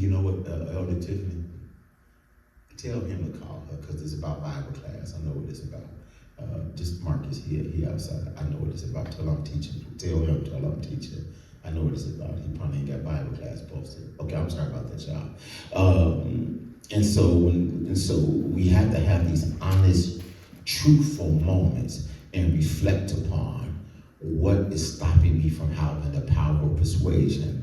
you know what, Elder Tiffany? Tell him to call her because it's about Bible class. I know what it's about. Just Marcus here, he outside. I know what it's about. Tell him I'm teaching. Tell him I'm teaching. I know what it's about. He probably ain't got Bible class posted. Okay, I'm sorry about that, y'all. And so we have to have these honest, truthful moments and reflect upon what is stopping me from having the power of persuasion.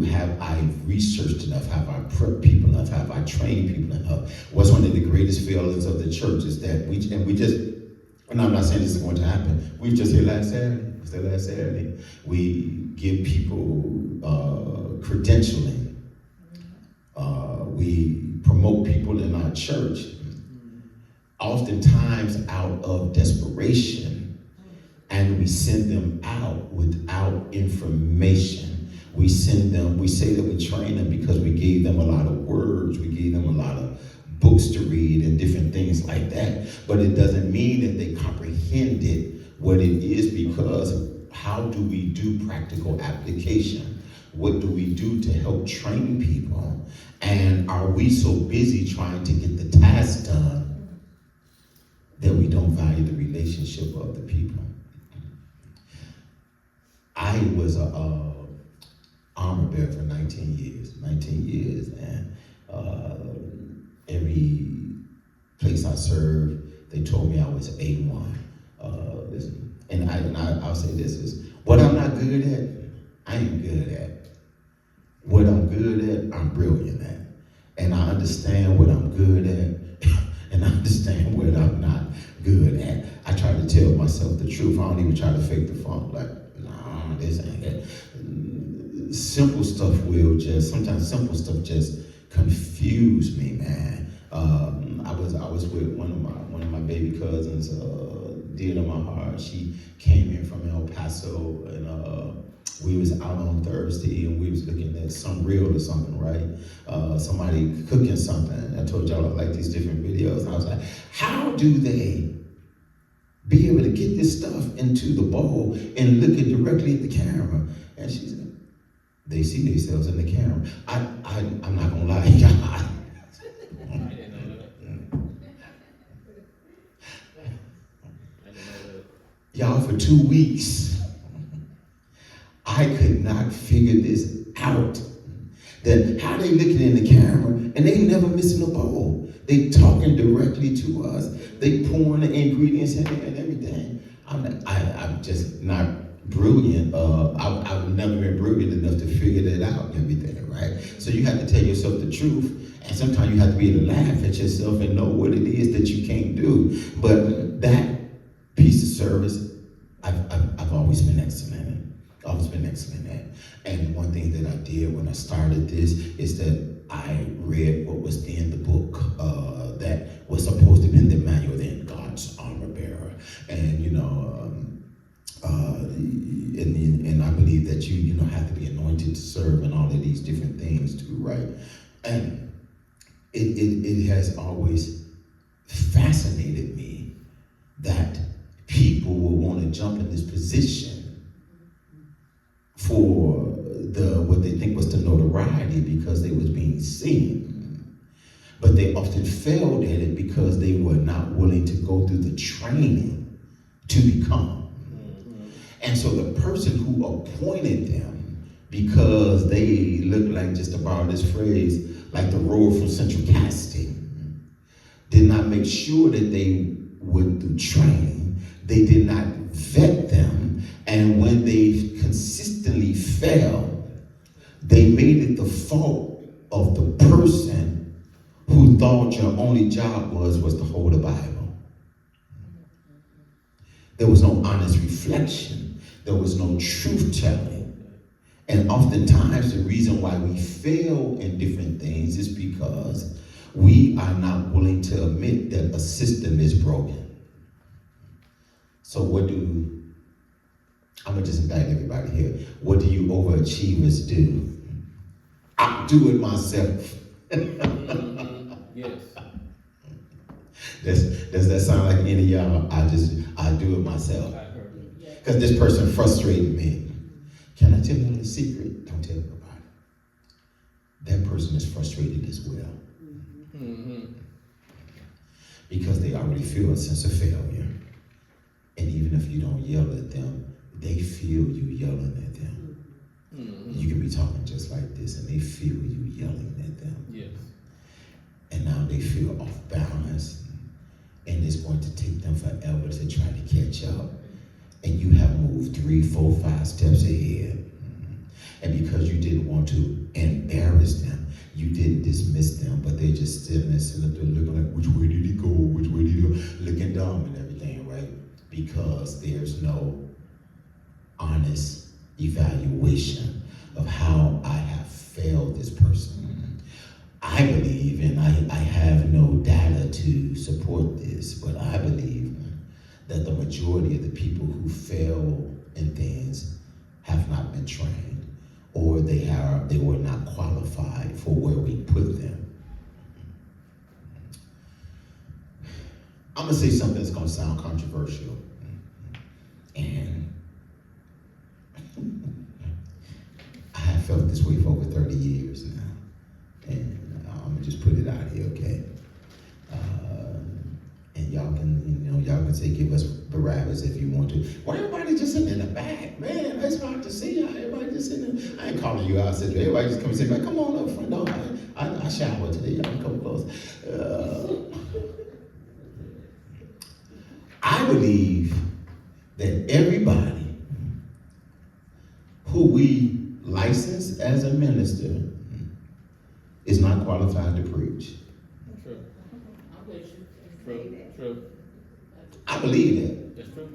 Have I researched enough? Have I prepped people enough? Have I trained people enough? What's one of the greatest failures of the church is that and I'm not saying this is going to happen. We just here last Saturday. It was there last Saturday. We give people credentialing. We promote people in our church, oftentimes out of desperation, and we send them out without information. We say that we train them because we gave them a lot of words, we gave them a lot of books to read and different things like that. But it doesn't mean that they comprehended what it is, because how do we do practical application? What do we do to help train people? And are we so busy trying to get the task done that we don't value the relationship of the people? I was a armor bearer for 19 years, and every place I served, they told me I was A1. And I'll say this is, what I'm not good at, I ain't good at. What I'm good at, I'm brilliant at. And I understand what I'm good at, and I understand what I'm not good at. I try to tell myself the truth. I don't even try to fake the funk, like, nah, this ain't it. Sometimes simple stuff just confuse me, man. I was with one of my baby cousins, dear to my heart. She came in from El Paso, and we was out on Thursday, and we was looking at some reel or something, right? Somebody cooking something. I told y'all I like these different videos, and I was like, how do they be able to get this stuff into the bowl and look it directly at the camera? And she said, they see themselves in the camera. I'm not gonna lie, y'all. Y'all, for 2 weeks, I could not figure this out. That how they looking in the camera and they never missing a bowl. They talking directly to us. They pouring the ingredients in there and everything. I'm just not brilliant. I've never been brilliant enough to figure that out and everything, right? So you have to tell yourself the truth, and sometimes you have to be able to laugh at yourself and know what it is that you can't do. But that piece of service, I've always been excellent at. Always been excellent at. And one thing that I did when I started this is that I read what was in the book that was supposed to be in the manual, then God's Armor Bearer, and and I believe that you have to be anointed to serve and all of these different things too, right? And it has always fascinated me that people will want to jump in this position for what they think was the notoriety because they was being seen. But they often failed at it because they were not willing to go through the training to become. And so the person who appointed them, because they look like, just to borrow this phrase, like the road from Central Casting, did not make sure that they went through training. They did not vet them. And when they consistently failed, they made it the fault of the person who thought your only job was to hold the Bible. There was no honest reflection. There was no truth telling. And oftentimes the reason why we fail in different things is because we are not willing to admit that a system is broken. So I'm gonna just invite everybody here. What do you overachievers do? I do it myself. Yes. Does that sound like any of y'all? I do it myself. Because this person frustrated me. Can I tell you the secret? Don't tell nobody. that person is frustrated as well. Mm-hmm. Because they already feel a sense of failure. And even if you don't yell at them, they feel you yelling at them. Mm-hmm. You can be talking just like this and they feel you yelling at them. Yes. And now they feel off balance. And it's going to take them forever to try to catch up. And you have moved 3, 4, 5 steps ahead. And because you didn't want to embarrass them, you didn't dismiss them, but they just sitting there looking like, which way did he go? Which way did he go? Looking dumb and everything, right? Because there's no honest evaluation of how I have failed this person. I believe, and I have no data to support this, but I believe that the majority of the people who fail in things have not been trained, or they were not qualified for where we put them. I'm gonna say something that's gonna sound controversial, and I have felt this way for over 30 years now, and I'm gonna just put it out here, okay? And y'all can say give us Barabbas if you want to. Why everybody just sitting in the back, man? It's hard to see how everybody just sitting there. I ain't calling you out, said everybody just come and say, man, come on up front. No, I showered today. Y'all come close. I believe that everybody who we license as a minister is not qualified to preach. True. True. I believe that. That's true.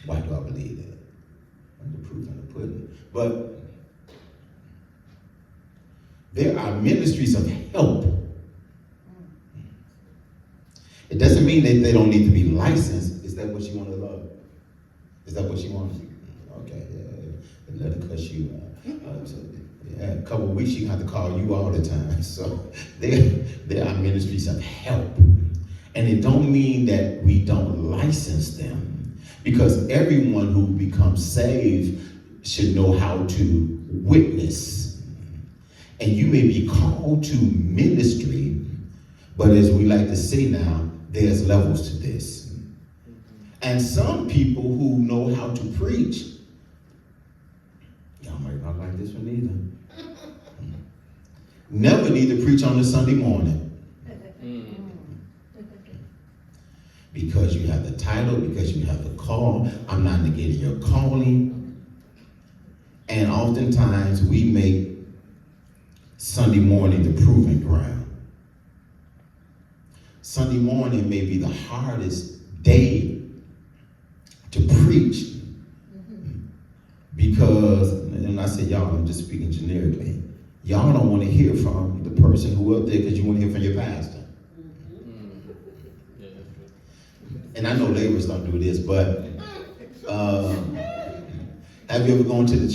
Why do I believe that? I'm the proof in the pudding. But there are ministries of help. It doesn't mean that they don't need to be licensed. Is that what you want to love? Is that what you want? Okay, yeah. Let her cuss you out. A couple of weeks, she have to call you all the time. So there are ministries of help. And it don't mean that we don't license them, because everyone who becomes saved should know how to witness. And you may be called to ministry, but as we like to say now, there's levels to this. And some people who know how to preach, y'all might not like this one either, never need to preach on a Sunday morning. Because you have the title, because you have the call. I'm not negating your calling. And oftentimes we make Sunday morning the proving ground. Sunday morning may be the hardest day to preach. Because, and I say y'all, I'm just speaking generically, y'all don't want to hear from the person who up there because you want to hear from your pastor. And I know laborers don't do this, but have you ever gone to a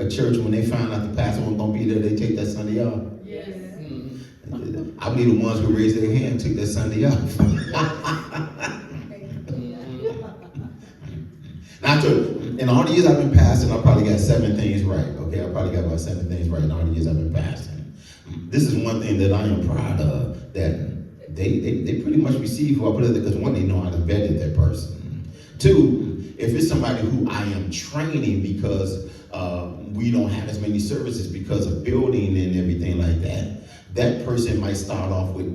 church when they found out the pastor wasn't going to be there, they take that Sunday off? Yes. I believe the ones who raised their hand took that Sunday off. Now, in all the years I've been pastoring, I probably got 7 things right. Okay, I probably got about 7 things right in all the years I've been pastoring. This is one thing that I am proud of, that they pretty much receive who I put it there, because one, they know how to vet that person. 2, if it's somebody who I am training because we don't have as many services because of building and everything like that, that person might start off with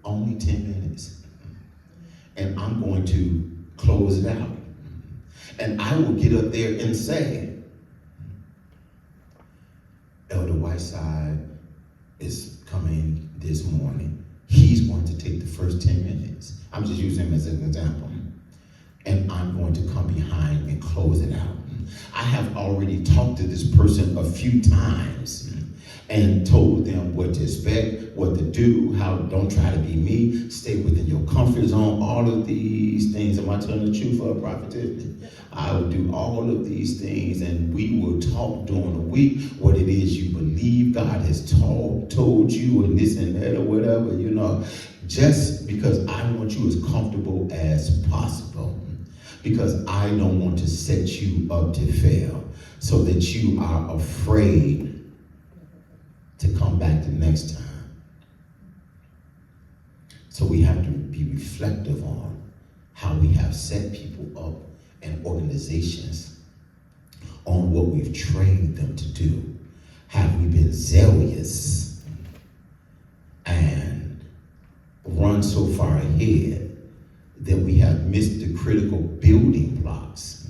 only 10 minutes. And I'm going to close it out. And I will get up there and say, Elder Whiteside is coming this morning. He's going to take the first 10 minutes. I'm just using him as an example. And I'm going to come behind and close it out. I have already talked to this person a few times and told them what to expect, what to do, how don't try to be me, stay within your comfort zone, all of these things. Am I telling the truth for a prophetess? I will do all of these things, and we will talk during the week what it is you believe God has told you, and this and that or whatever, just because I want you as comfortable as possible. because I don't want to set you up to fail so that you are afraid to come back the next time. So we have to be reflective on how we have set people up and organizations on what we've trained them to do. Have we been zealous and run so far ahead that we have missed the critical building blocks?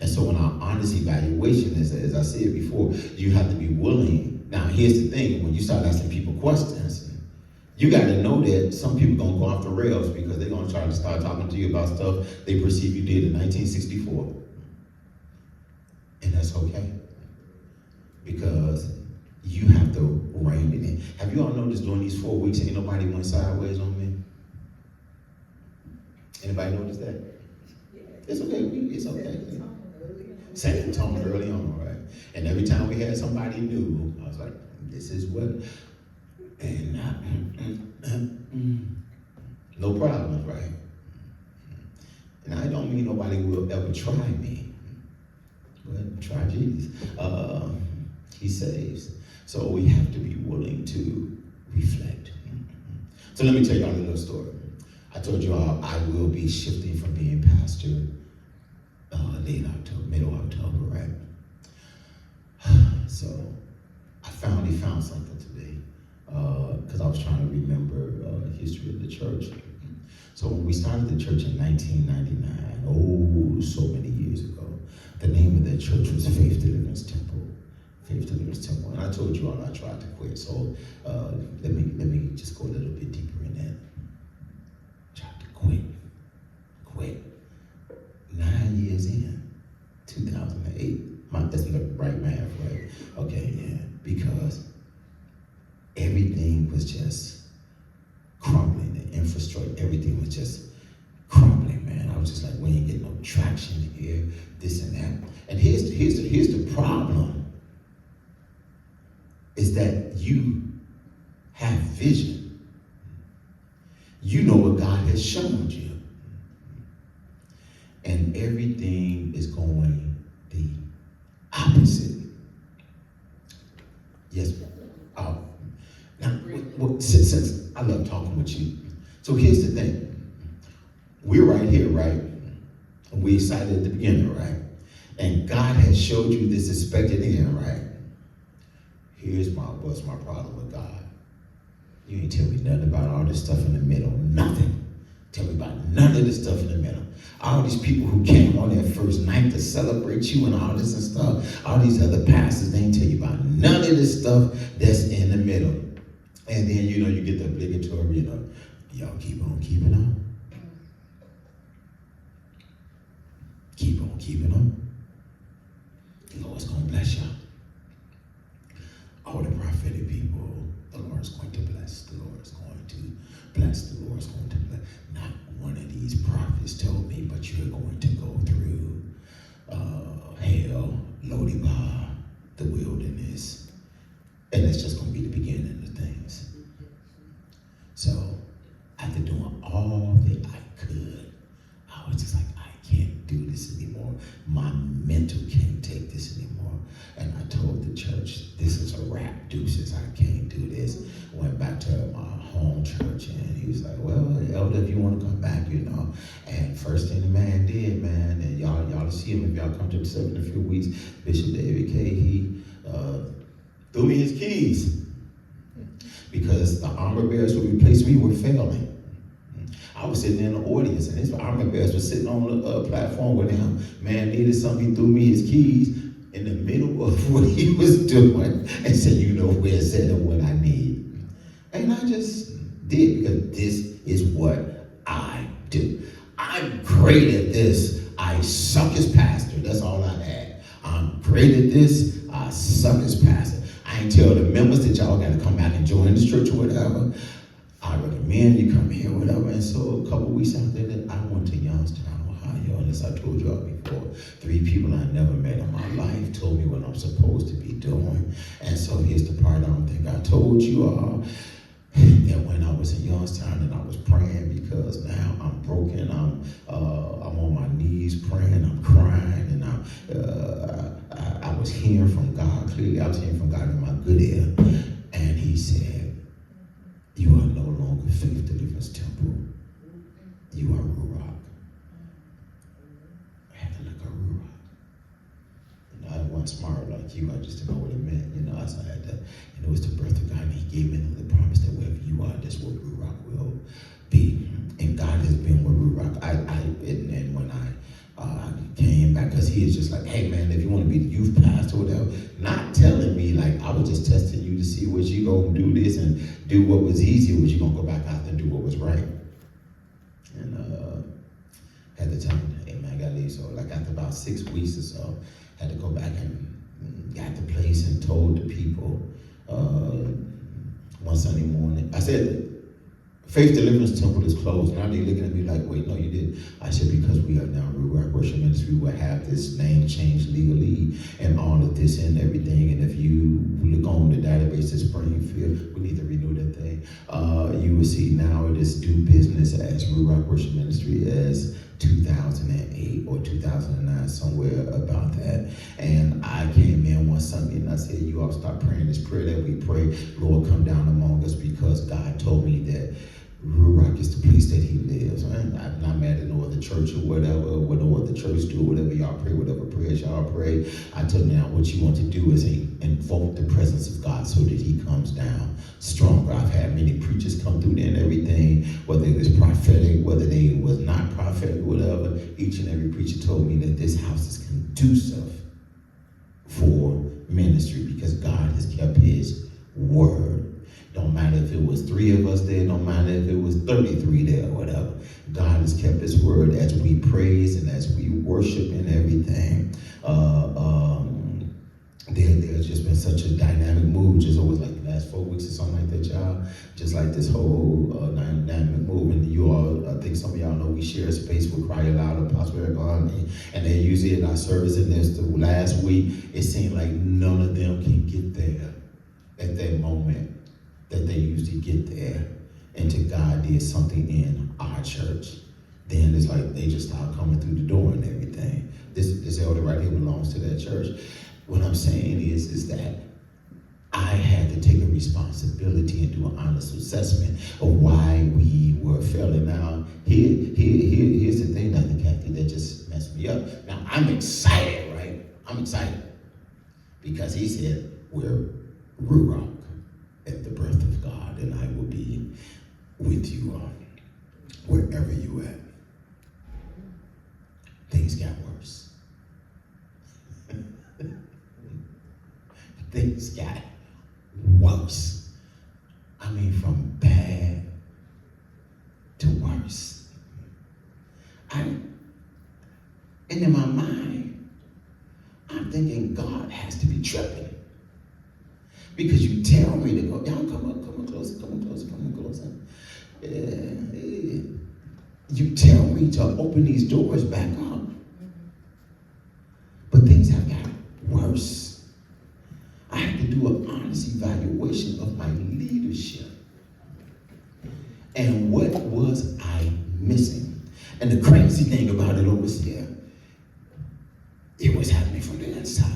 And so in our honest evaluation, as I said before, you have to be willing. Now, here's the thing. When you start asking people questions, you got to know that some people going to go off the rails because they're going to try to start talking to you about stuff they perceive you did in 1964. And that's okay. Because you have to rein it in. Have you all noticed during these 4 weeks, ain't nobody went sideways on me? Anybody notice that? It's okay. It's okay. Set the tone early on, right? And every time we had somebody new, I was like, this is what, and no problem, right? And I don't mean nobody will ever try me, but try Jesus. He saves. So we have to be willing to reflect. So let me tell y'all a little story. I told you all I will be shifting from being pastor late October, middle October, right? So I finally found something today because I was trying to remember the history of the church. So when we started the church in 1999, so many years ago, the name of that church was Faith Deliverance Temple. Faith Deliverance Temple. And I told you all I tried to quit. So let me just go a little bit deeper in that. Tried to quit. 9 years in, 2008. That's the right math, right? Okay, yeah. Because everything was just crumbling. The infrastructure, everything was just crumbling, man. I was just like, we ain't getting no traction here, this and that. And here's the problem, is that you have vision. You know what God has shown you. And everything is going the opposite. Yes. Now, since I love talking with you, so here's the thing. We're right here, right? We excited at the beginning, right? And God has showed you this expected end, right? What's my problem with God? You ain't tell me nothing about all this stuff in the middle. Nothing. Tell me about none of this stuff in the middle. All these people who came on that first night to celebrate you and all this and stuff, all these other pastors, they ain't tell you about none of this stuff that's in the middle. And then, you get the obligatory, y'all keep on keeping on. Keep on keeping on. The Lord's going to bless y'all. All the prophetic people, the Lord's going to bless. The Lord's going to bless. The Lord's going to bless. Not one of these prophets told me, but you're going to go through hell, Lodibar, the wilderness. And it's just going to be the beginning of things. So after doing all that I could, I was just like, I can't do this anymore. My mental can't take this anymore. And I told the church, this is a wrap, deuces, I can't do this. Went back to my home church, and he was like, well, Elder, if you want to come back, And first thing the man did, man, and y'all will see him if y'all come to the service in a few weeks, Bishop David K., he threw me his keys. Because the armor bearers who replaced me were failing. I was sitting in the audience, and his armor bearers were sitting on the platform with him. Man needed something, he threw me his keys in the middle of what he was doing and said, where it's at and what I need. And I just did, because this is what I do. I'm great at this. I suck as pastor. That's all I had. I'm great at this. I suck as pastor. I ain't tell the members that y'all got to come back and join this church or whatever. I recommend you come here, whatever. And so a couple weeks after that, I went to Youngstown, Ohio. And as I told y'all before, 3 people I never met in my life told me what I'm supposed to be doing. And so here's the part I don't think I told you all. And when I was in Youngstown and I was praying because now I'm broken, I'm on my knees praying, I'm crying, and I was hearing from God clearly. I was hearing from God in my good ear, and He said, "You are no longer Faith Deliverance Temple. You are Ruach." I had to look at Ruach. I wasn't smart like you. I just didn't know what it meant. So I had to, and it was the breath of God, and He gave me the promise that wherever you are, that's where Ruach will be. And God has been with Ruach. And when I came back, because He is just like, hey man, if you want to be the youth pastor or whatever, not telling me like I was just testing you to see what you gonna do this and do what was easy, or was you gonna go back out there and do what was right. And had to tell him, hey man, I gotta leave. So like after about 6 weeks or so, had to go back and got the place and told the people one Sunday morning. I said, Faith Deliverance Temple is closed. Now they're looking at me like, wait, no, you didn't. I said, because we are now Ruach Worship Ministry, we will have this name changed legally and all of this and everything. And if you look on the database at Springfield, we need to renew that thing. You will see now it is do business as Ruach Worship Ministry as 2008 or 2009, somewhere about that. And I came in one Sunday and I said, you all start praying this prayer that we pray. Lord, come down among us, because God told me that Ruach is the place that He lives. I'm not mad at no other church or whatever, what no other church do, whatever y'all pray, whatever prayers y'all pray. I told them now what you want to do is invoke the presence of God so that He comes down stronger. I've had many preachers come through there and everything, whether it was prophetic, whether they was not prophetic, whatever. Each and every preacher told me that this house is conducive for ministry because God has kept His word. Don't matter if it was 3 of us there, don't matter if it was 33 there or whatever. God has kept His word as we praise and as we worship and everything. There's just been such a dynamic move, just always like the last 4 weeks or something like that, y'all. Just like this whole dynamic move. And you all, I think some of y'all know we share a space with Cry Aloud, Apostle Eric Army, and they're usually in our service. And this the last week, it seemed like none of them can get there at that moment that they usually get there. Until God did something in our church. Then it's like they just start coming through the door and everything. This elder right here belongs to that church. What I'm saying is that I had to take a responsibility and do an honest assessment of why we were failing. Now, here's the thing, Dr. Kathy, that just messed me up. Now, I'm excited, right? I'm excited because He said we're Ruach at the breath of God, and I will be with you wherever you at. Things got worse. Things got worse. I mean, from bad to worse. And in my mind, I'm thinking God has to be tripping. Because you tell me to go, y'all come on closer. You tell me to open these doors back up. But things have got worse. I had to do an honest evaluation of my leadership. And what was I missing? And the crazy thing about it over here, it was happening from the inside.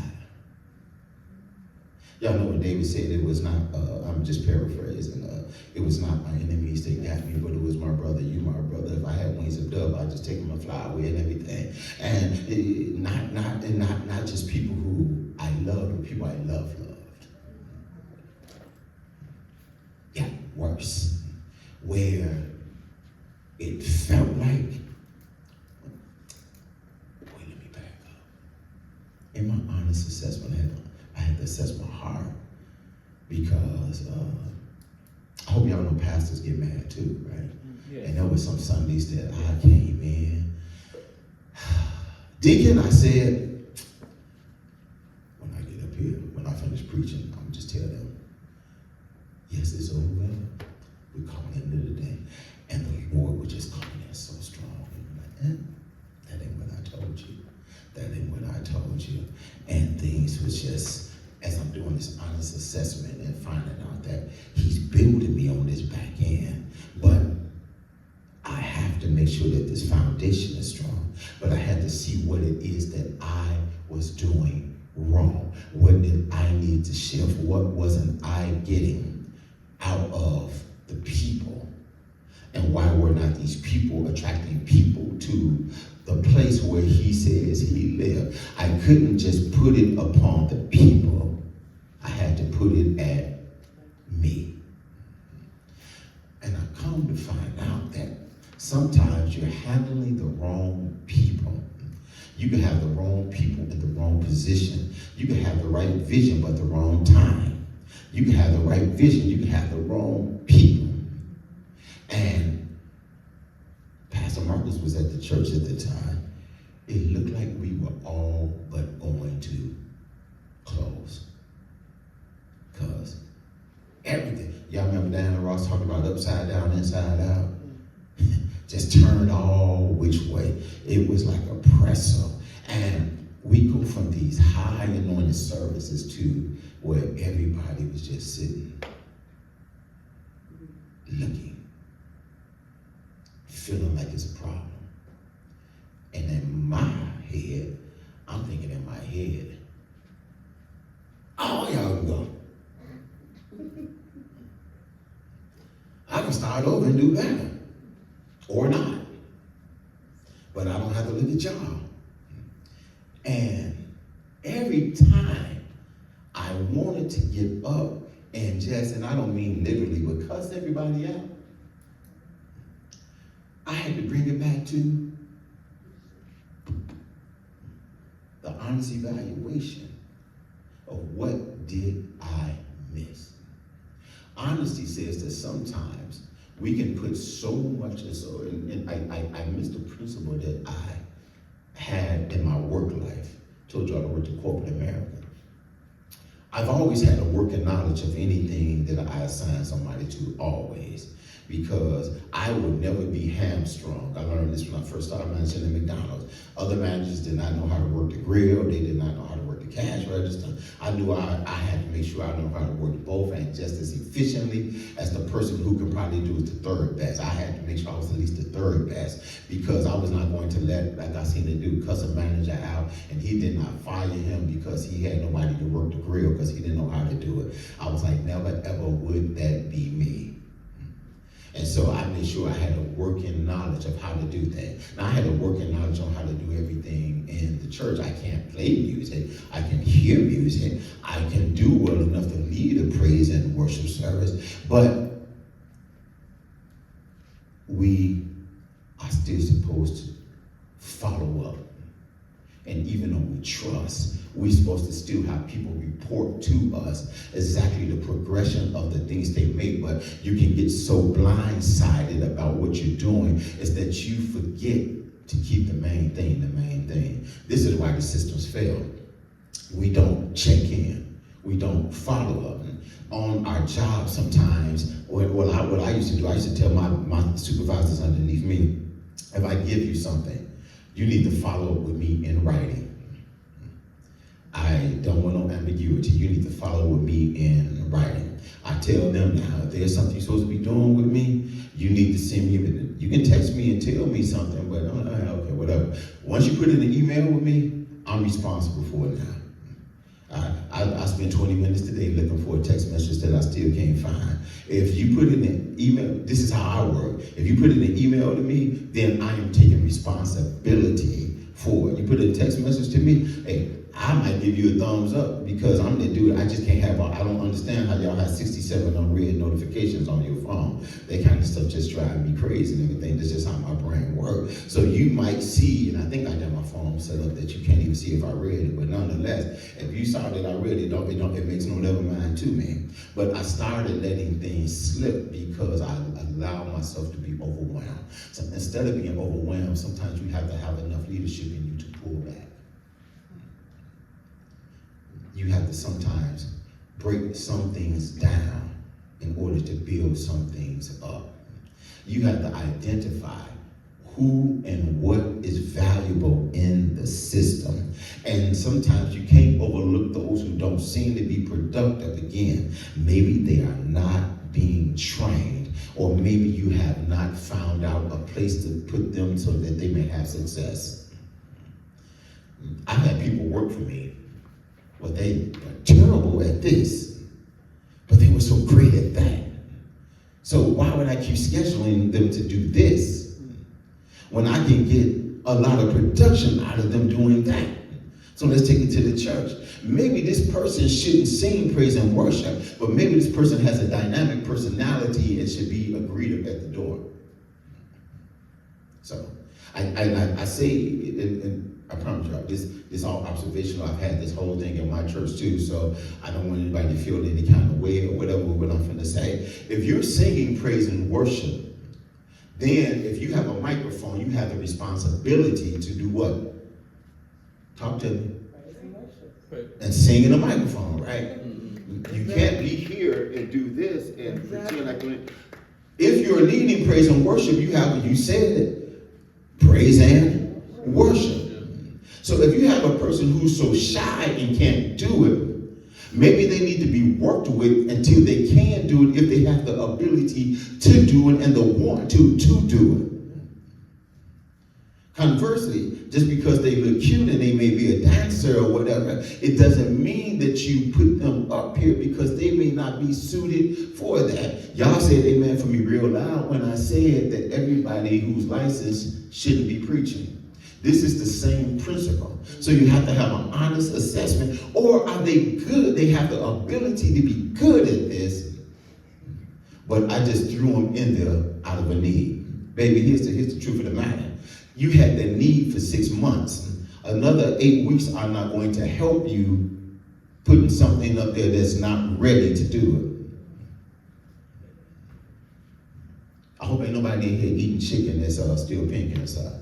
Y'all know what David said, it was not, I'm just paraphrasing, it was not my enemies that got me, but it was my brother, you my brother. If I had wings of dove, I'd just take them and fly away and everything. And not just people who I loved, but people I loved. Yeah, worse. Where it felt like, wait, let me back up. In my honest assessment, I had to assess my heart because I hope y'all know pastors get mad too, right? Yeah. And there were some Sundays that I came in. Deacon, I said, when I get up here, when I finish preaching, I'm just tell them, yes, it's over. We're coming into the day. And the Lord was just coming in so strong. And that ain't what I told you. That ain't what I told you. And things was just as I'm doing this honest assessment and finding out that he's building me on this back end. But I have to make sure that this foundation is strong. But I had to see what it is that I was doing wrong. What did I need to shift? What wasn't I getting out of the people? And why were not these people attracting people to the place where he says he lived? I couldn't just put it upon the people. I had to put it at me. And I come to find out that sometimes you're handling the wrong people. You can have the wrong people in the wrong position. You can have the right vision, but the wrong time. You can have the right vision. You can have the wrong people. And Pastor Marcus was at the church at the time. It looked like we were all but going to close. Because everything, y'all remember Diana Ross talking about upside down, inside out? Just turned all which way. It was like a press up. And we go from these high anointed services to where everybody was just sitting, looking, feeling like it's a problem. And in my head, I'm thinking in my head, oh, y'all can go. I can start over and do better. Or not. But I don't have to look at y'all. And every time I wanted to get up and just, and I don't mean literally, but cuss everybody out, I had to bring it back to the honest evaluation of what did I miss. Honesty says that sometimes we can put so much, and I missed the principle that I had in my work life. Told y'all I worked in corporate America. I've always had a working knowledge of anything that I assign somebody to, always. Because I would never be hamstrung. I learned this when I first started managing at McDonald's. Other managers did not know how to work the grill. They did not know how to work the cash register. I knew I had to make sure I know how to work both, and just as efficiently as the person who could probably do it the third best. I had to make sure I was at least the third best, because I was not going to let, like I seen the dude, cuss a manager out, and he did not fire him because he had nobody to work the grill because he didn't know how to do it. I was like, never ever would that be me. And so I made sure I had a working knowledge of how to do that. Now I had a working knowledge on how to do everything in the church. I can't play music. I can hear music. I can do well enough to lead a praise and worship service. But we are still supposed to follow up. And even though we trust, we're supposed to still have people report to us exactly the progression of the things they make. But you can get so blindsided about what you're doing is that you forget to keep the main thing the main thing. This is why the systems fail. We don't check in. We don't follow up. On our job sometimes, what I used to do, I used to tell my supervisors underneath me, if I give you something, you need to follow up with me in writing. I don't want no ambiguity. You need to follow with me in writing. I tell them now, if there's something you're supposed to be doing with me, you need to send me, you can text me and tell me something, but okay, whatever. Once you put it in an email with me, I'm responsible for it now. I spent 20 minutes today looking for a text message that I still can't find. If you put in an email, this is how I work. If you put in an email to me, then I am taking responsibility for it. You put a text message to me, hey, I might give you a thumbs up because I'm the dude. I just can't have, I don't understand how y'all have 67 unread notifications on your phone. That kind of stuff just drives me crazy and everything. That's just how my brain works. So you might see, and I think I got my phone set up that you can't even see if I read it, but nonetheless, if you saw that I read it, it makes no never mind to me. But I started letting things slip because I allowed myself to be overwhelmed. So instead of being overwhelmed, sometimes you have to have enough leadership in you to pull back. You have to sometimes break some things down in order to build some things up. You have to identify who and what is valuable in the system. And sometimes you can't overlook those who don't seem to be productive again. Maybe they are not being trained, or maybe you have not found out a place to put them so that they may have success. I've had people work for me, but they were terrible at this, but they were so great at that. So why would I keep scheduling them to do this when I can get a lot of production out of them doing that? So let's take it to the church. Maybe this person shouldn't sing praise and worship, but maybe this person has a dynamic personality and should be greeted at the door. So I say, and I promise you, this all observational. I've had this whole thing in my church too, so I don't want anybody to feel any kind of way or whatever what I'm finna say. If you're singing praise and worship, then if you have a microphone, you have the responsibility to do what? Talk to me. And sing in a microphone, right? You can't be here and do this and pretend like you're. If you're leading praise and worship, you have what you said, praise and worship. So if you have a person who's so shy and can't do it, maybe they need to be worked with until they can do it if they have the ability to do it and the want to do it. Conversely, just because they look cute and they may be a dancer or whatever, it doesn't mean that you put them up here because they may not be suited for that. Y'all said amen for me real loud when I said that everybody who's licensed shouldn't be preaching. This is the same principle. So you have to have an honest assessment. Or are they good? They have the ability to be good at this, but I just threw them in there out of a need. Baby, here's the truth of the matter. You had the need for 6 months. Another 8 weeks are not going to help you putting something up there that's not ready to do it. I hope ain't nobody in here eating chicken that's still pink inside.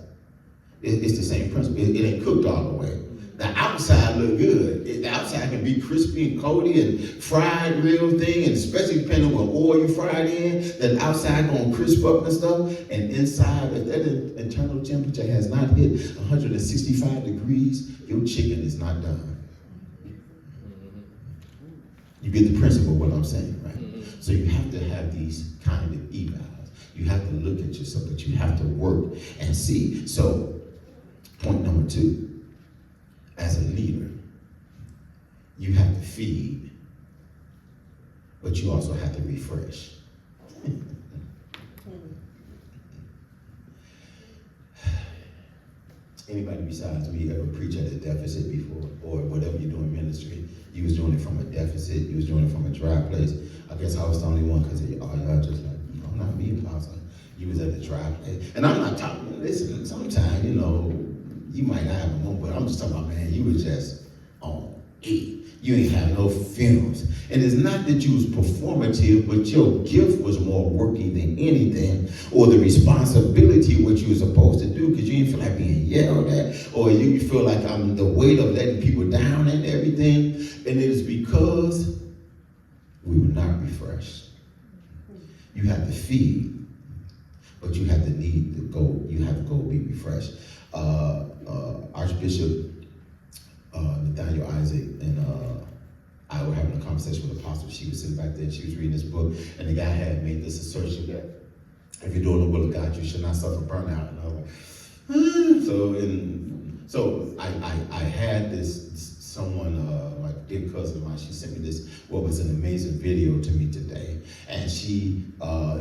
It's the same principle. It ain't cooked all the way. The outside look good. The outside can be crispy and coaty and fried real thing, and especially depending on what oil you fried in, that outside gonna crisp up and stuff, and inside, if that internal temperature has not hit 165 degrees, your chicken is not done. You get the principle of what I'm saying, right? So you have to have these kind of evals. You have to look at yourself, but you have to work and see. So point number 2, as a leader, you have to feed, but you also have to refresh. Anybody besides me ever preach at a deficit before, or whatever you do in ministry? You was doing it from a deficit, you was doing it from a dry place. I guess I was the only one because y'all just like, not me, Apostle. You was at the dry place. And I'm not talking, listen, sometimes, you might not have a moment, but I'm just talking about, man, you was just on E. You ain't have no films. And it's not that you was performative, but your gift was more working than anything, or the responsibility of what you were supposed to do, because you didn't feel like being yelled at, or you feel like I'm the weight of letting people down and everything. And it is because we were not refreshed. You have to feed, but you have to need to go. You have to go be refreshed. Archbishop Nathaniel Isaac and I were having a conversation with Apostle. She was sitting back there and she was reading this book, and the guy had made this assertion that if you're doing the will of God, you should not suffer burnout. And I was like, so I had this someone, my dear cousin of mine, she sent me this, what was an amazing video to me today. And she,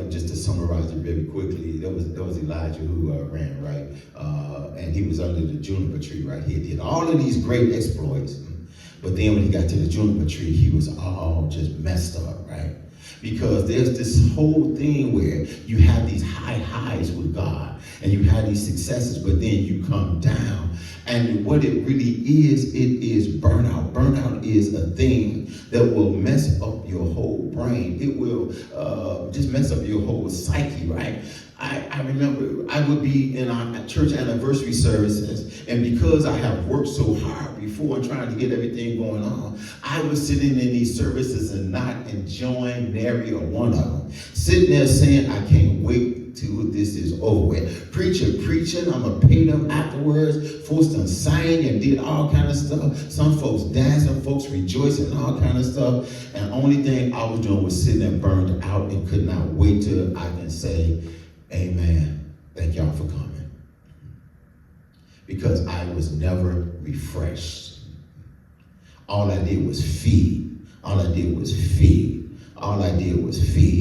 just to summarize it very quickly, there was Elijah who ran, right? And he was under the juniper tree, right? He did all of these great exploits. But then when he got to the juniper tree, he was all just messed up, right? Because there's this whole thing where you have these high highs with God, and you have these successes, but then you come down. And what it really is, it is burnout. Burnout is a thing that will mess up your whole brain. It will just mess up your whole psyche, right? I remember I would be in our church anniversary services, and because I have worked so hard before trying to get everything going on, I was sitting in these services and not enjoying nary one of them. Sitting there saying, I can't wait till this is over with. Preacher preaching, I'm going to pay them afterwards. Folks done sang and did all kind of stuff. Some folks dancing, folks rejoicing, all kind of stuff. And the only thing I was doing was sitting there burned out and could not wait till I can say, amen. Thank y'all for coming. Because I was never refreshed. All I did was feed. All I did was feed. All I did was feed.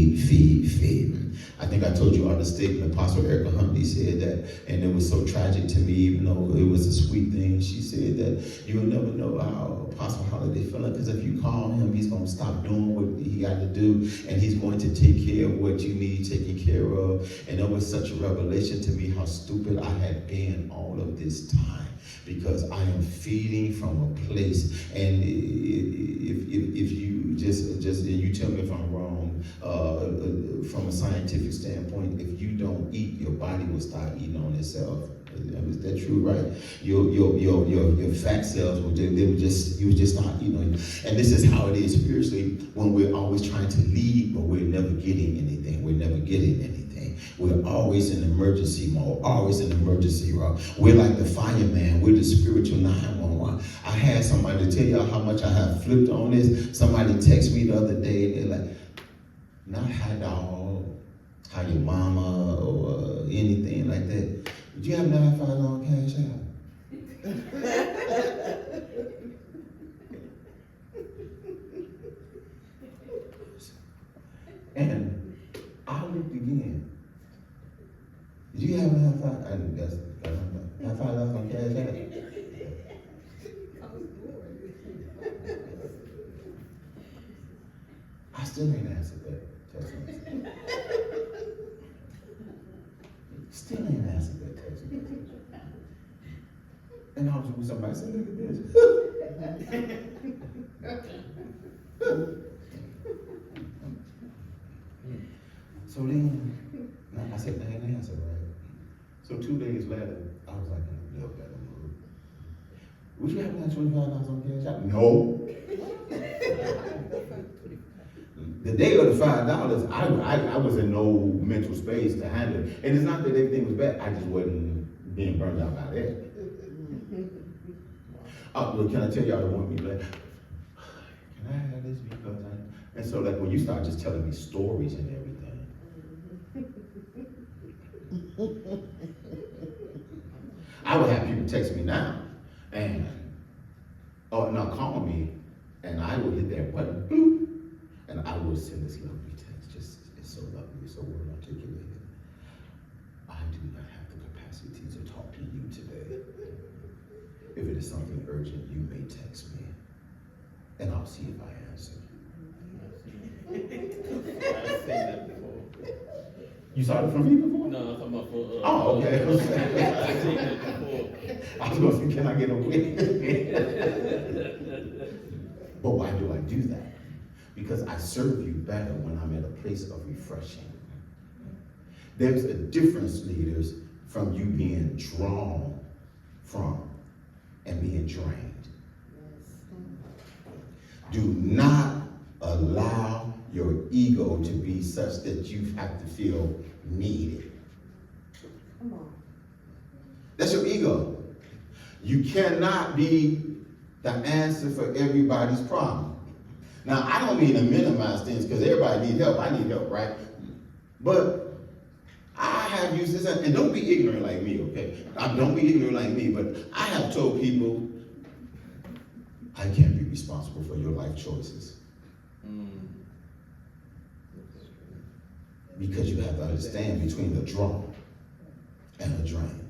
I think I told you on the statement, Apostle Erica Huntley said that, and it was so tragic to me, even though it was a sweet thing. She said that you'll never know how Apostle Holiday feeling, because if you call him, he's going to stop doing what he got to do, and he's going to take care of what you need taken care of. And it was such a revelation to me how stupid I had been all of this time, because I am feeding from a place. And if you just and you tell me if I'm wrong, from a scientific standpoint, if you don't eat, your body will start eating on itself. Is that true, right? Your fat cells you would just start eating on it. And this is how it is spiritually when we're always trying to lead, but we're never getting anything. We're always in emergency mode, always in emergency route. We're like the fireman. We're the spiritual 911. I had somebody to tell y'all how much I have flipped on this. Somebody texted me the other day, and they're like, not hi dog, how your mama, or anything like that. Would you have $95 on Cash App? And I looked again. Did you have $95? I didn't guess. $95 on Cash App? I still ain't answered that text message. Still ain't answered that text message. And I was with somebody said, look at this. So then, I said, they ain't answered, right? So 2 days later, I was like, in a little better mood. Would you have that $25 on Cash App? No. The day of the $5, I was in no mental space to handle it. And it's not that everything was bad, I just wasn't being burned out by that. Well, can I tell y'all the one me like, can I have this because I, and so like when you start just telling me stories and everything, I would have people text me now and call me, and I would hit that button, bloop, and I would send this lovely text. Just it's so lovely, it's so well articulated. I do not have the capacity to talk to you today. If it is something urgent, you may text me, and I'll see if I answer. I've seen that before. You saw it from me before? No, I'm talking about for. Oh, okay. I've seen it before. I was going to say, can I get away? But why do I do that? Because I serve you better when I'm at a place of refreshing. There's a difference, leaders, from you being drawn from and being drained. Do not allow your ego to be such that you have to feel needed. Come on. That's your ego. You cannot be the answer for everybody's problem. Now, I don't mean to minimize things because everybody needs help. I need help, right? But I have used this, and don't be ignorant like me, okay? Don't be ignorant like me, but I have told people, I can't be responsible for your life choices. Because you have to understand between the draw and the drain.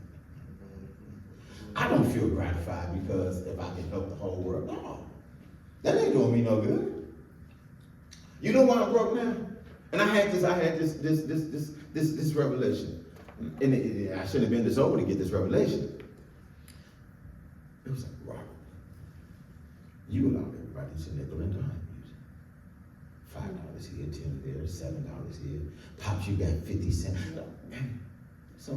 I don't feel gratified because if I can help the whole world, no. That ain't doing me no good. You know why I'm broke now? And I had this revelation. And I shouldn't have been this old to get this revelation. It was like, Robert, you allow everybody to nickel and dime you. $5 here, $10 there, $7 here. Pops, you got 50 cents. So,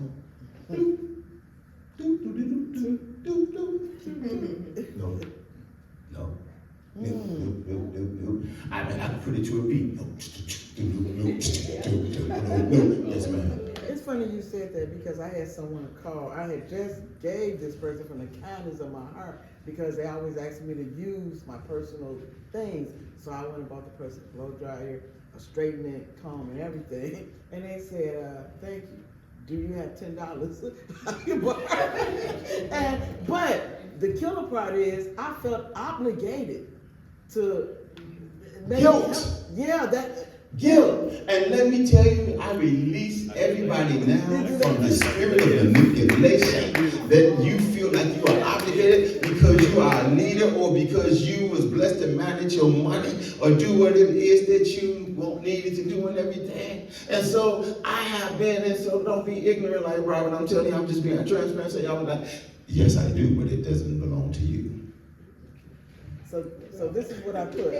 No. I mean, I can put it to a beat. Yes, ma'am. It's funny you said that because I had someone call. I had just gave this person from the kindness of my heart because they always ask me to use my personal things. So I went and bought the person a blow dryer, a straightening comb, and everything. And they said, "Thank you. Do you have $10?" But the killer part is I felt obligated to make Guilt. Yeah, that. Guilt. And let me tell you, I release everybody now from the spirit of manipulation that you feel like you are obligated because you are a leader or because you was blessed to manage your money or do what it is that you won't needed to do and everything. And so I have been, and so don't be ignorant like Robert. I'm telling you, I'm just being transparent. So y'all like, yes, I do, but it doesn't belong to you. So this is what I put.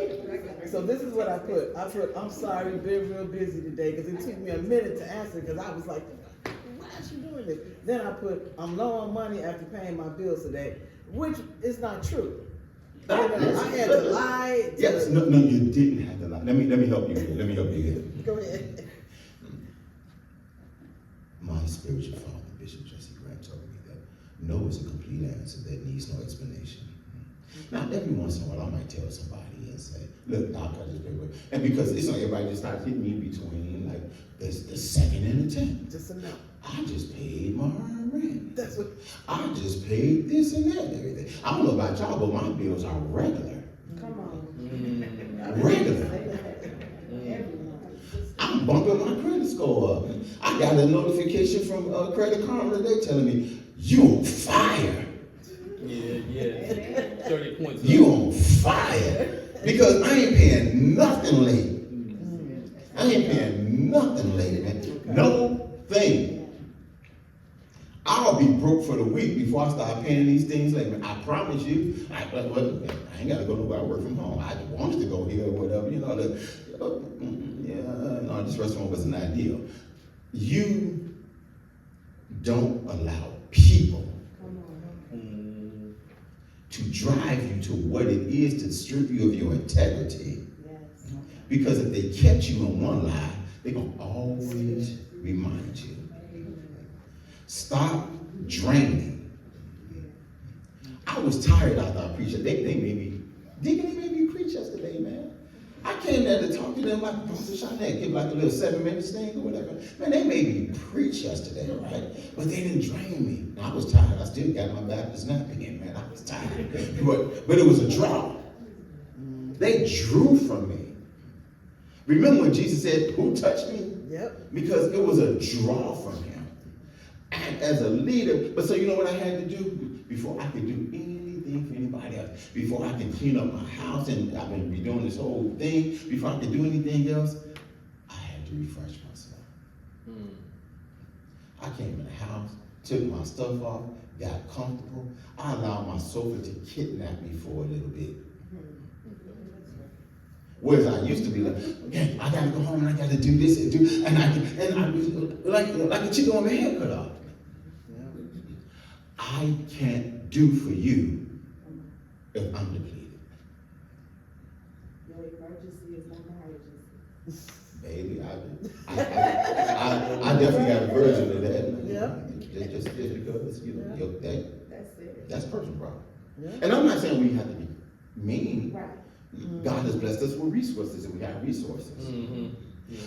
I put, I'm sorry, been real busy today, because it took me a minute to answer, because I was like, why is she doing this? Then I put, I'm low on money after paying my bills today, which is not true. I had to lie. Yes, no, you didn't have to lie. Let me help you here. Go ahead. My spiritual father, Bishop Jesse Grant, told me that no is a complete answer that needs no explanation. Now, every once in a while, I might tell somebody and say, look, Doc, I just paid for it. And because it's like everybody just starts hitting me between like the second and the 10th. Just enough. I just paid my rent. That's what. I just paid this and that and everything. I don't know about y'all, but my bills are regular. Come on. Regular. I'm bumping my credit score up. I got a notification from Credit Karma today telling me, you on fire. Yeah. 30 points. You on fire. Because I ain't paying nothing late. I ain't paying nothing late, man. No thing. I'll be broke for the week before I start paying these things late. Man, I promise you, I ain't got to go nowhere. I work from home. I wanted to go here or whatever. You know, no, this restaurant wasn't ideal. You don't allow people to drive you to what it is to strip you of your integrity. Yes. Because if they catch you on one lie, they're going to always remind you. Stop draining. I was tired after I preached. They made me preach yesterday, man. I came there to talk to them like Pastor Chanel, give like a little 7-minute thing or whatever. Man, they made me preach yesterday, right? But they didn't drain me. I was tired. I still got my Baptist nap in, man. I was tired. But it was a draw. They drew from me. Remember when Jesus said, who touched me? Yep. Because it was a draw from him. And as a leader, but so you know what I had to do? Before I could do anything for anybody else, before I can clean up my house, and I've been doing this whole thing, before I could do anything else, I had to refresh myself. I came in the house, took my stuff off, got comfortable. I allowed my sofa to kidnap me for a little bit. Whereas I used to be like, okay, I gotta go home and I gotta do this and do, and I was like a chicken with my head cut off. I can't do for you if I'm depleted. Your emergency is not an emergency. Baby, I definitely got a version of that. Yeah. Just because, you know, That's it. that's personal problem. Yeah. And I'm not saying we have to be mean. Right. God has blessed us with resources, and we have resources. Mm-hmm.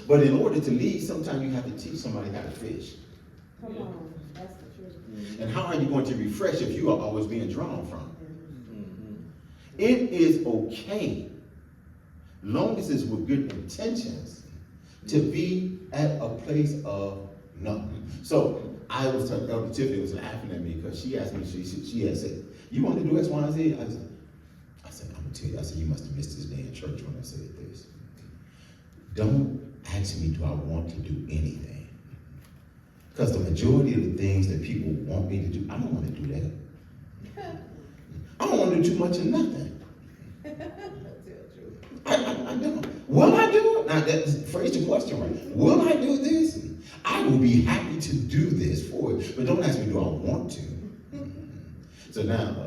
But in order to lead, sometimes you have to teach somebody how to fish. Come on. That's the truth. And how are you going to refresh if you are always being drawn from? Mm-hmm. It is okay, long as it's with good intentions, to be at a place of nothing. So I was telling Elder Tiffany was laughing at me because she asked me, she had said, you want to do X, Y, and Z? I said, I'm gonna tell you, I said, you must have missed this day in church when I said this. Don't ask me, do I want to do anything? Because the majority of the things that people want me to do, I don't want to do that. I don't want to do too much of nothing. I don't. Will I do it? Now, phrase the question right. Will I do this? I will be happy to do this for it. But don't ask me, do I want to? So now,